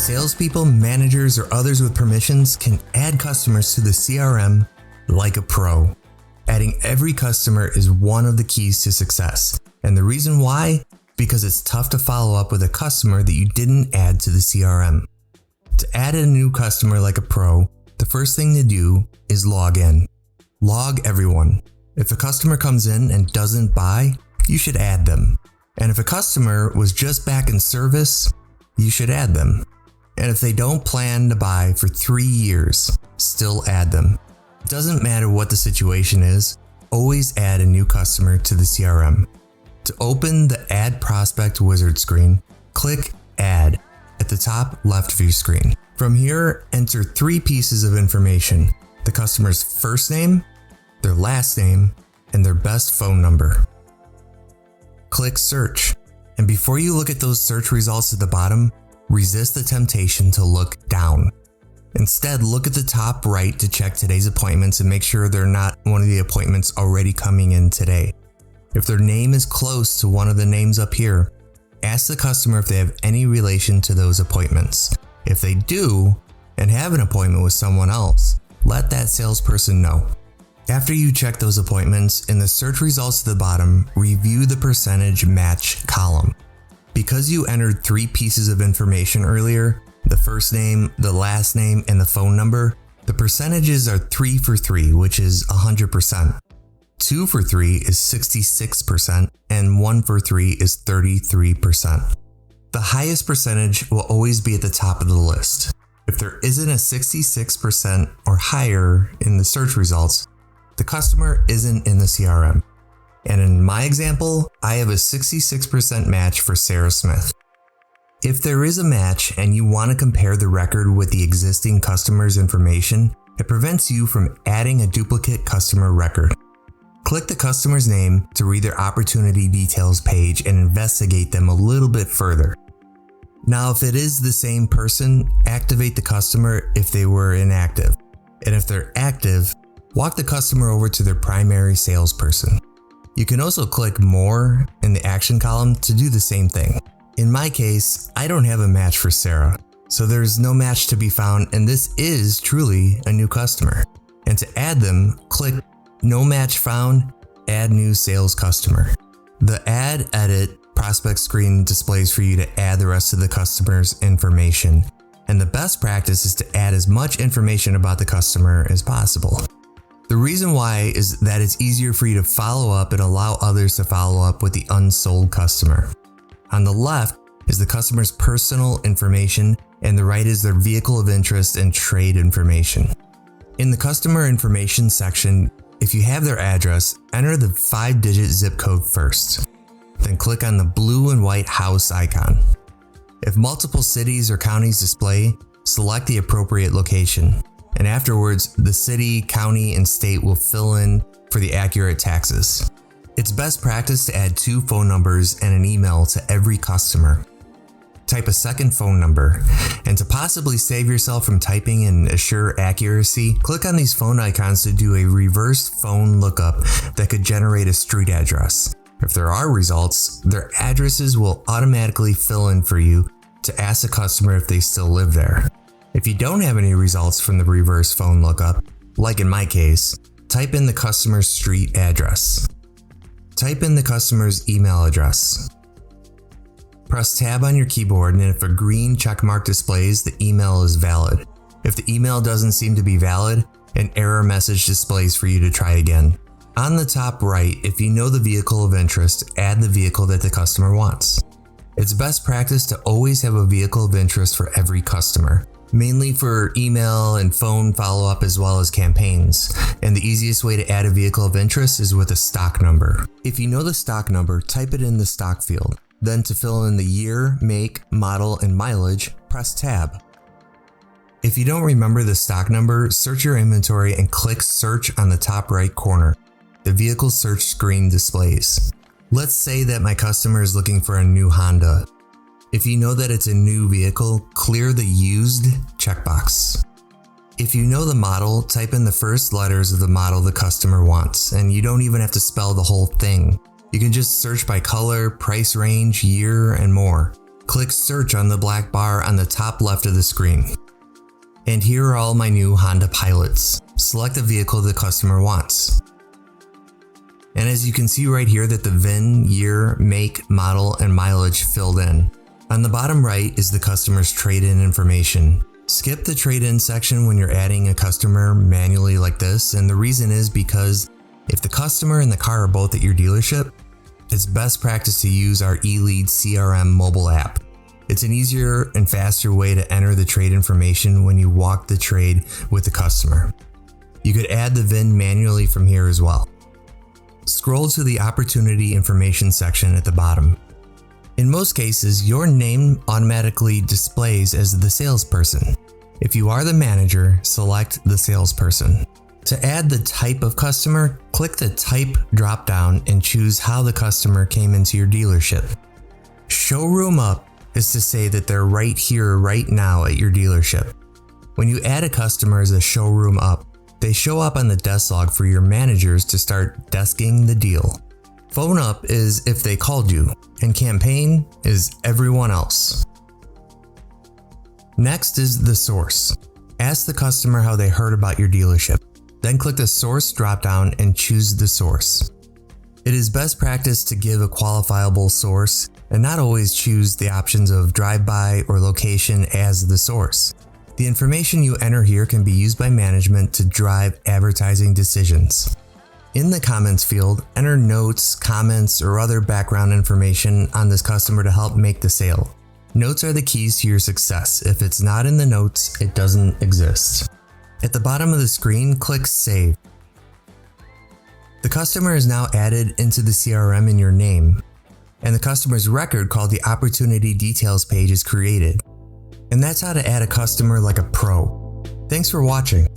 Salespeople, managers, or others with permissions can add customers to the CRM like a pro. Adding every customer is one of the keys to success. And the reason why? Because it's tough to follow up with a customer that you didn't add to the CRM. To add a new customer like a pro, the first thing to do is log in. Log everyone. If a customer comes in and doesn't buy, you should add them. And if a customer was just back in service, you should add them. And if they don't plan to buy for 3 years, still add them. It doesn't matter what the situation is, always add a new customer to the CRM. To open the Add Prospect Wizard screen, click Add at the top left of your screen. From here, enter 3 pieces of information: the customer's first name, their last name, and their best phone number. Click Search, and before you look at those search results at the bottom, resist the temptation to look down. Instead, look at the top right to check today's appointments and make sure they're not one of the appointments already coming in today. If their name is close to one of the names up here, ask the customer if they have any relation to those appointments. If they do, and have an appointment with someone else, let that salesperson know. After you check those appointments, in the search results at the bottom, review the percentage match column. Because you entered 3 pieces of information earlier, the first name, the last name, and the phone number, the percentages are 3 for 3, which is 100%. 2 for 3 is 66%, and 1 for 3 is 33%. The highest percentage will always be at the top of the list. If there isn't a 66% or higher in the search results, the customer isn't in the CRM. And in my example, I have a 66% match for Sarah Smith. If there is a match and you want to compare the record with the existing customer's information, it prevents you from adding a duplicate customer record. Click the customer's name to read their opportunity details page and investigate them a little bit further. Now, if it is the same person, activate the customer if they were inactive. And if they're active, walk the customer over to their primary salesperson. You can also click More in the action column to do the same thing. In my case, I don't have a match for Sarah, so there's no match to be found, and this is truly a new customer. And to add them, click No Match Found, Add New Sales Customer. The Add Edit prospect screen displays for you to add the rest of the customer's information, and the best practice is to add as much information about the customer as possible. The reason why is that it's easier for you to follow up and allow others to follow up with the unsold customer. On the left is the customer's personal information, and the right is their vehicle of interest and trade information. In the customer information section, if you have their address, enter the 5-digit zip code first. Then click on the blue and white house icon. If multiple cities or counties display, select the appropriate location. And afterwards, the city, county, and state will fill in for the accurate taxes. It's best practice to add 2 phone numbers and an email to every customer. Type a second phone number, and to possibly save yourself from typing and assure accuracy, click on these phone icons to do a reverse phone lookup that could generate a street address. If there are results, their addresses will automatically fill in for you to ask the customer if they still live there. If you don't have any results from the reverse phone lookup, like in my case, type in the customer's street address. Type in the customer's email address. Press Tab on your keyboard, and if a green checkmark displays, the email is valid. If the email doesn't seem to be valid, an error message displays for you to try again. On the top right, if you know the vehicle of interest, add the vehicle that the customer wants. It's best practice to always have a vehicle of interest for every customer, mainly for email and phone follow-up as well as campaigns. And the easiest way to add a vehicle of interest is with a stock number. If you know the stock number, type it in the stock field. Then to fill in the year, make, model, and mileage, press Tab. If you don't remember the stock number, search your inventory and click Search on the top right corner. The vehicle search screen displays. Let's say that my customer is looking for a new Honda. If you know that it's a new vehicle, clear the Used checkbox. If you know the model, type in the first letters of the model the customer wants, and you don't even have to spell the whole thing. You can just search by color, price range, year, and more. Click search on the black bar on the top left of the screen. And here are all my new Honda Pilots. Select the vehicle the customer wants. And as you can see right here that the VIN, year, make, model, and mileage filled in. On the bottom right is the customer's trade-in information. Skip the trade-in section when you're adding a customer manually like this, and the reason is because if the customer and the car are both at your dealership, it's best practice to use our eLead CRM mobile app. It's an easier and faster way to enter the trade information when you walk the trade with the customer. You could add the VIN manually from here as well. Scroll to the opportunity information section at the bottom. In most cases, your name automatically displays as the salesperson. If you are the manager, select the salesperson. To add the type of customer, click the type dropdown and choose how the customer came into your dealership. Showroom up is to say that they're right here, right now at your dealership. When you add a customer as a showroom up, they show up on the desk log for your managers to start desking the deal. Phone up is if they called you, and campaign is everyone else. Next is the source. Ask the customer how they heard about your dealership. Then click the source dropdown and choose the source. It is best practice to give a qualifiable source and not always choose the options of drive-by or location as the source. The information you enter here can be used by management to drive advertising decisions. In the comments field, enter notes, comments, or other background information on this customer to help make the sale. Notes are the keys to your success. If it's not in the notes, it doesn't exist. At the bottom of the screen, click Save. The customer is now added into the CRM in your name, and the customer's record called the Opportunity Details page is created. And that's how to add a customer like a pro. Thanks for watching.